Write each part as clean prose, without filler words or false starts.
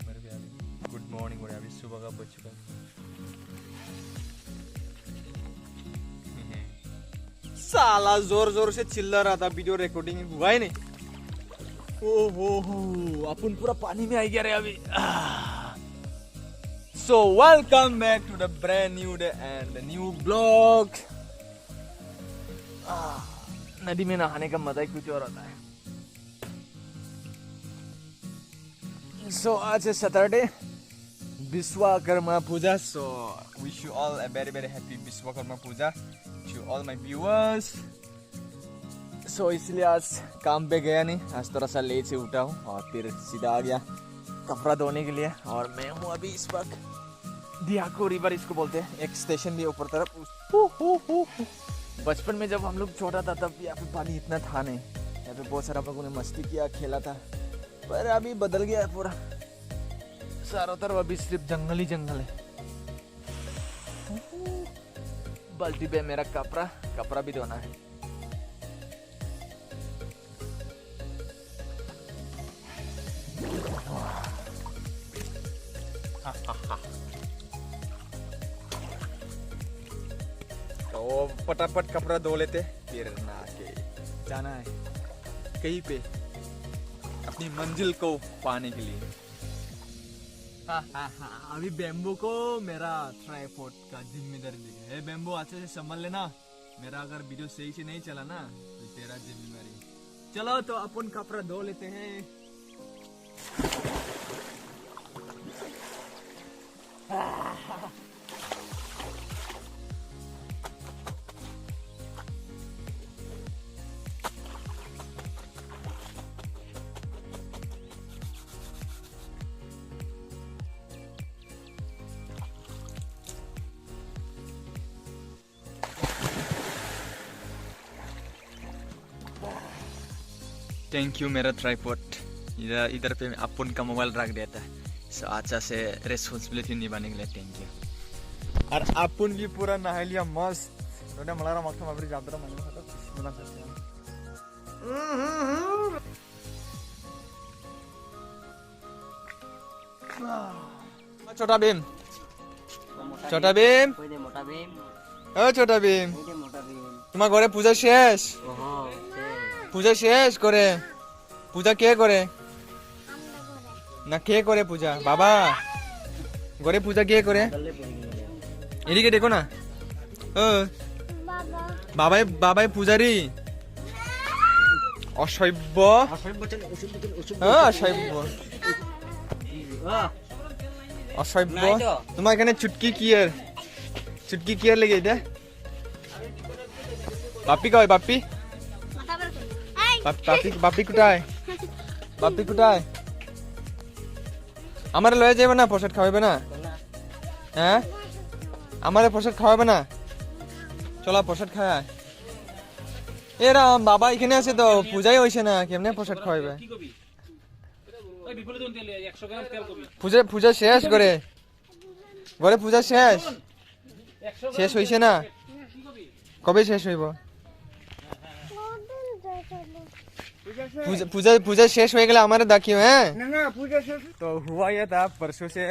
मेरे प्यारे, good morning. और अभी सुबह का बज चुका है। साला जोर जोर से चिल्ला रहा था, वीडियो रिकॉर्डिंग हुआ ही नहीं। ओहो अपन पूरा पानी में आ गया रे अभी। So welcome back to the brand new day and the new vlog. नदी में नहाने का मजा ही कुछ और होता है। So आज है Saturday, Vishwakarma Puja. So wish you all a very very happy Vishwakarma Puja to all my viewers. So इसलिए आज काम पे गया नहीं, आज थोड़ा सा लेट से उठा हूँ और फिर सीधा आ गया कपड़ा धोने के लिए। और मैं हूँ अभी इस वक्त दियाको रिवर इसको बोलते हैं, एक स्टेशन भी ऊपर तरफ। बचपन में जब हम लोग छोटा था तब यहाँ पे पानी इतना था नहीं, यहाँ पे बहुत सारा लोगों ने मस्ती किया, खेला था। पर अभी बदल गया है पूरा, चारों तरफ अभी सिर्फ जंगल ही जंगल है। बाल्टी पे मेरा कपड़ा भी धोना है। तो फटाफट कपड़ा धो लेते, फिर नहा के जाना है कहीं पे अपनी मंजिल को पाने के लिए। अभी बेम्बू को मेरा ट्राइपॉड का जिम्मेदारी दे गया है। बेम्बू अच्छे से संभाल लेना, मेरा अगर वीडियो सही से नहीं चला ना तो तेरा जिम्मेदारी। चलो तो अपन कपड़ा धो लेते हैं। थैंक यू मेरा ट्राइपॉड, इधर पे अपन का मोबाइल रख देता है। सो अच्छा से रेस्पॉन्सिबिलिटी निभाने के लिए थैंक यू। और अपन भी पूरा नहा लिया मस्त। नोड़ा मलारा मक्खन माबरी जाबरा माने खाता बना सकते हैं। छोटा भीम, छोटा भीम, ओ छोटा भीम, तुम्हारे घरे पूजा शेष? पूजा शेष करे? पूजा के करे ना के करे पूजा? बाबा घरे पूजा के करे? এদিকে দেখো না। ও বাবাই পূজারি, অসভ্য অসভ্য। তোমার এখানে চুটকি কিয়ার লেগে এটা? বাপ্পি কয়? বাপ্পি বাপ্পি কোথায়? বাপ্পি কোথায়? আমার লয়ে যাবে না, প্রসাদ খাওয়াবে না? হ্যাঁ আমারে প্রসাদ খাওয়াবে না? চলো প্রসাদ খাওয়ায়। এরা বাবা এখানে আছে তো পূজাই হইছে না, কেমনে প্রসাদ খাওয়াবে? পূজা শেষ করে ঘরে? পূজা শেষ হইছে না? কবে শেষ হইব? पूजा शेष हो गया हमारे दाखियो है ना पूजा शेष। तो हुआ यह था परसों से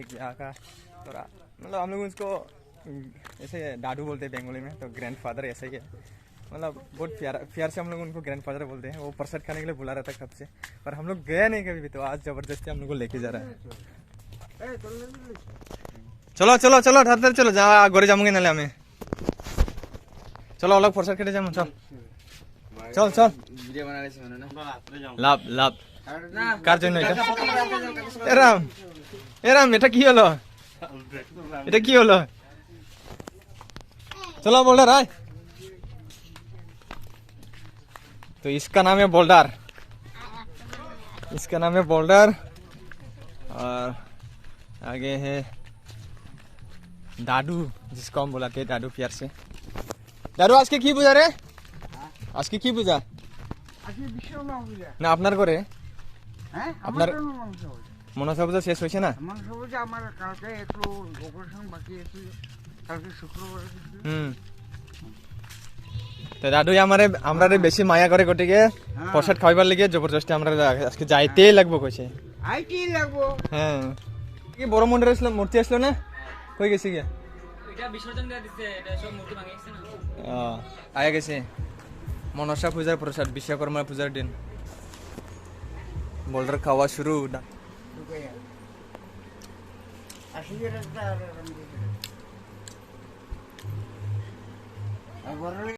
एक यहाँ का थोड़ा मतलब हम लोग उसको ऐसे दादू बोलते हैं बंगाली में, तो ग्रैंडफादर ऐसा ही है। मतलब बहुत प्यार से हम लोग उनको ग्रैंडफादर बोलते हैं। वो प्रसाद खाने के लिए बुला रहा था कब से, पर हम लोग गए नहीं कभी भी। तो आज जबरदस्ती हम लोग को लेके जा रहा है। चलो चलो चलो ठहर चलो जा घरे जाऊंगे नाले हमें। चलो अलग प्रसाद खेटे जाऊँ। चल चल ভিডিও বানাইছ মানে না লাভ কার জন্য এটা? এরাম এটা কি হলো? चलो बोल्डर आए। तो इसका नाम है बोल्डर, और आगे है दादू, जिसको हम बुलाते हैं दादू प्यार से। दादू आज के की पूजा रे? আজকে কি পূজা? না আপনার করে আপনার মনসা পূজা শেষ হয়েছে না? মনসা পূজা আমার কালকে একটু ডেকোরেশন বাকি আছে, কালকে শুক্রবার। তো দাদু আমরা বেশি মায়া করে গটিকে প্রসাদ খাইবার লাগে জবরদস্তি আমরা আজকে যাইতেই লাগবো কইছে। আইটি লাগবো। হ্যাঁ কি বড় মন্দির আসলো, মূর্তি আসলো না, কই গেছে গিয়া? এটা বিসর্জন দিয়ে দিছে, এটা সব মূর্তি ভাঙে গেছে না। আয়া গেছে মনসা পূজার প্রসাদ, বিশ্বকর্মা পূজার দিন। বোল্ডার খাওয়া শুরু না। আসলে রাস্তা আর